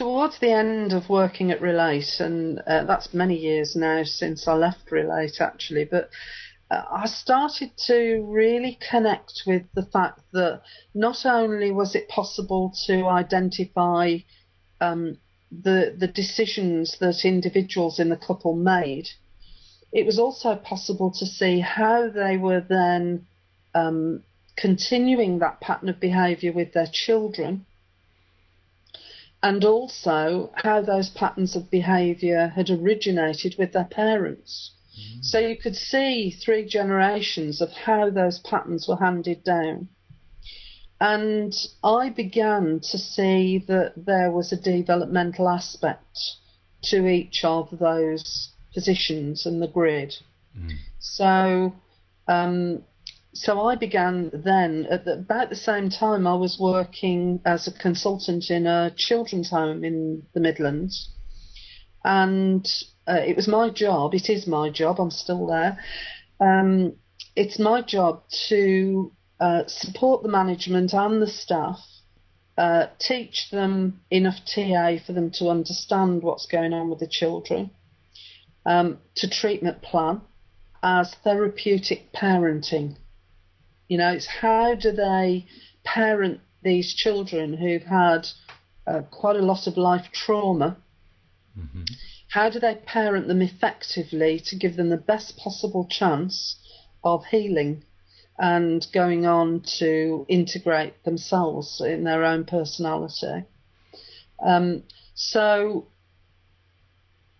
towards the end of working at Relate, and that's many years now since I left Relate actually, but I started to really connect with the fact that not only was it possible to identify the decisions that individuals in the couple made, it was also possible to see how they were then continuing that pattern of behaviour with their children, and also how those patterns of behaviour had originated with their parents. So you could see 3 generations of how those patterns were handed down. And I began to see that there was a developmental aspect to each of those positions in the grid. So I began then, about the same time I was working as a consultant in a children's home in the Midlands. And it was my job, it is my job, I'm still there, it's my job to support the management and the staff, teach them enough TA for them to understand what's going on with the children, to treatment plan as therapeutic parenting. You know, it's how do they parent these children who've had quite a lot of life trauma. How do they parent them effectively to give them the best possible chance of healing and going on to integrate themselves in their own personality? So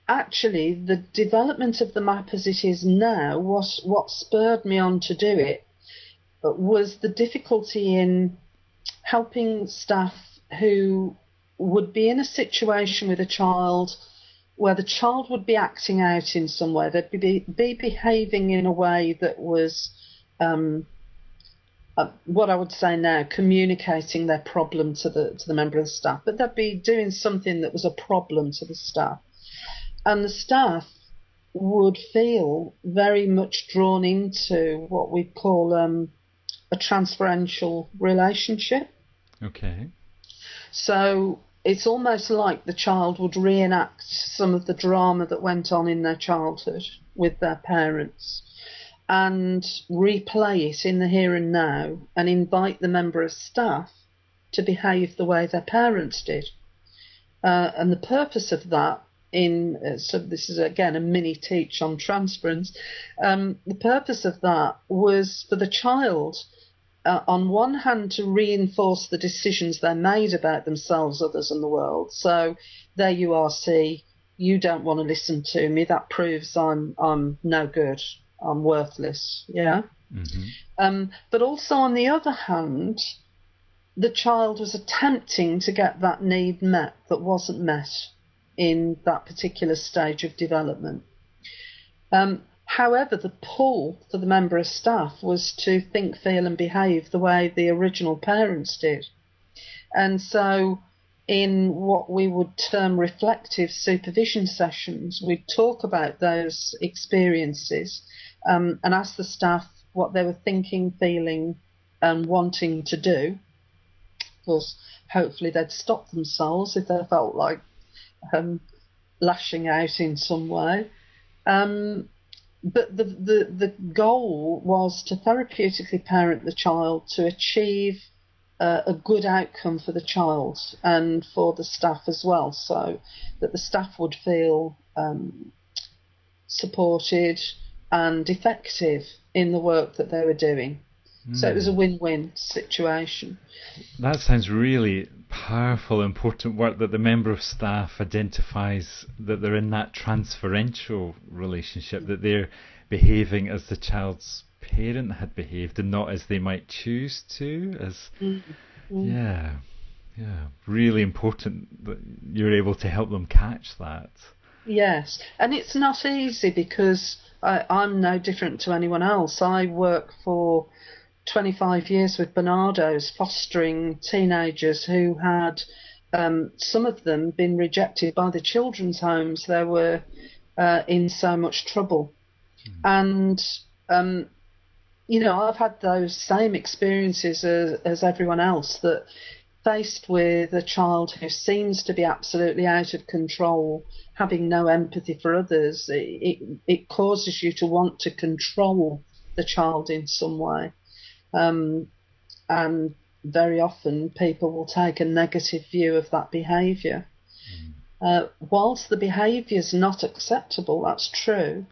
actually the development of the map as it is now, what spurred me on to do it was the difficulty in helping staff who would be in a situation with a child where the child would be acting out in some way, they'd be behaving in a way that was what I would say now, communicating their problem to the member of the staff, but they'd be doing something that was a problem to the staff. And the staff would feel very much drawn into what we call a transferential relationship. Okay. So it's almost like the child would reenact some of the drama that went on in their childhood with their parents and replay it in the here and now and invite the member of staff to behave the way their parents did. And the purpose of that so this is again a mini teach on transference, the purpose of that was for the child on one hand to reinforce the decisions they made about themselves, others and the world. So there you are, see, you don't want to listen to me, that proves I'm no good, I'm worthless, yeah. But also on the other hand, the child was attempting to get that need met that wasn't met in that particular stage of development. However, the pull for the member of staff was to think, feel and behave the way the original parents did. And so in what we would term reflective supervision sessions, we'd talk about those experiences and ask the staff what they were thinking, feeling and wanting to do. Of course, hopefully they'd stop themselves if they felt like lashing out in some way. But the goal was to therapeutically parent the child to achieve a good outcome for the child and for the staff as well, so that the staff would feel supported and effective in the work that they were doing. So it was a win-win situation. That sounds really powerful, important work, that the member of staff identifies that they're in that transferential relationship, that they're behaving as the child's parent had behaved and not as they might choose to. Yeah, really important that you're able to help them catch that. Yes, and it's not easy because I'm no different to anyone else. I work for 25 years with Barnardo's, fostering teenagers who had, some of them, been rejected by the children's homes. They were in so much trouble. And, you know, I've had those same experiences as everyone else, that faced with a child who seems to be absolutely out of control, having no empathy for others, it causes you to want to control the child in some way. And very often people will take a negative view of that behaviour. Whilst the behaviour is not acceptable, that's true,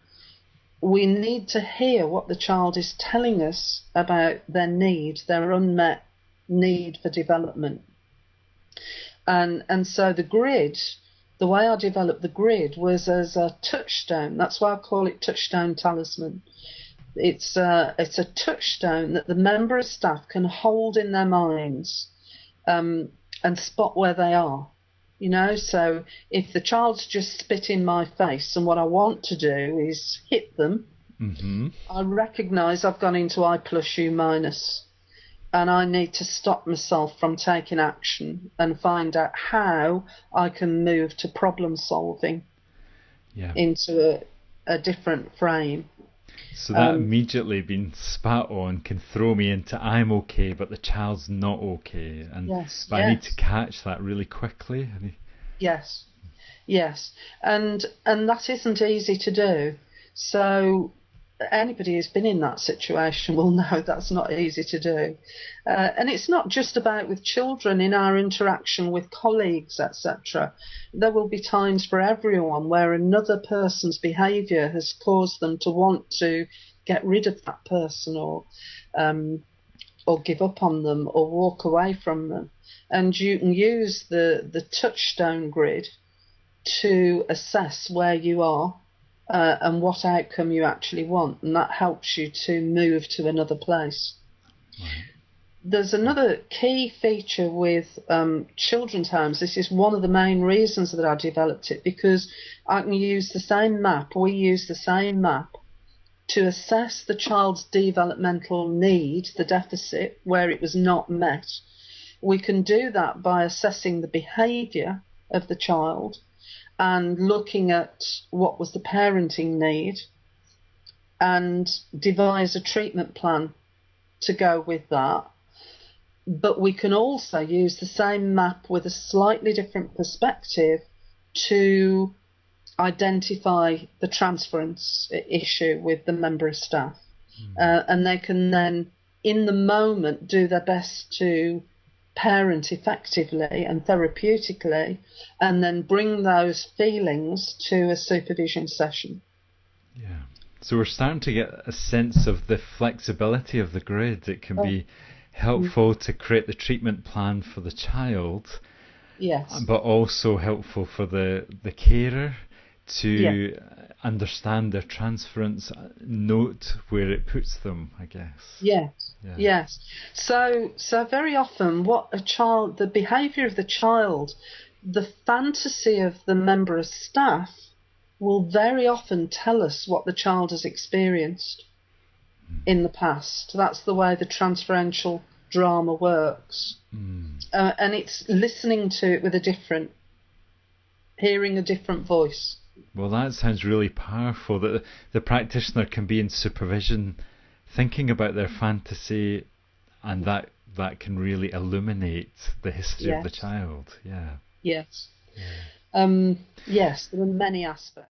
we need to hear what the child is telling us about their need, their unmet need for development. And so the grid, the way I developed the grid was as a touchstone. That's why I call it Touchstone and Talisman. It's a touchstone that the member of staff can hold in their minds, and spot where they are. You know, so if the child's just spit in my face and what I want to do is hit them, I recognise I've gone into I plus U minus, and I need to stop myself from taking action and find out how I can move to problem solving into a different frame. So that immediately being spat on can throw me into I'm okay, but the child's not okay, and I need to catch that really quickly. Yes, and that isn't easy to do. So anybody who's been in that situation will know that's not easy to do. And it's not just about with children. In our interaction with colleagues, etc., there will be times for everyone where another person's behaviour has caused them to want to get rid of that person, or give up on them, or walk away from them. And you can use the touchstone grid to assess where you are, and what outcome you actually want, and that helps you to move to another place. Right. There's another key feature with children's homes. This is one of the main reasons that I developed it, because I can use the same map, we use the same map, to assess the child's developmental need, the deficit, where it was not met. We can do that by assessing the behaviour of the child and looking at what was the parenting need, and devise a treatment plan to go with that. But we can also use the same map with a slightly different perspective to identify the transference issue with the member of staff. And they can then, in the moment, do their best to parent effectively and therapeutically, and then bring those feelings to a supervision session. Yeah. So we're starting to get a sense of the flexibility of the grid. It can be helpful to create the treatment plan for the child, but also helpful for the carer to understand their transference, note where it puts them, I guess. Yes. So very often the behaviour of the child, the fantasy of the member of staff will very often tell us what the child has experienced in the past. That's the way the transferential drama works. And it's listening to it with hearing a different voice. Well, that sounds really powerful, that the practitioner can be in supervision thinking about their fantasy, and that can really illuminate the history of the child. Yes, there are many aspects.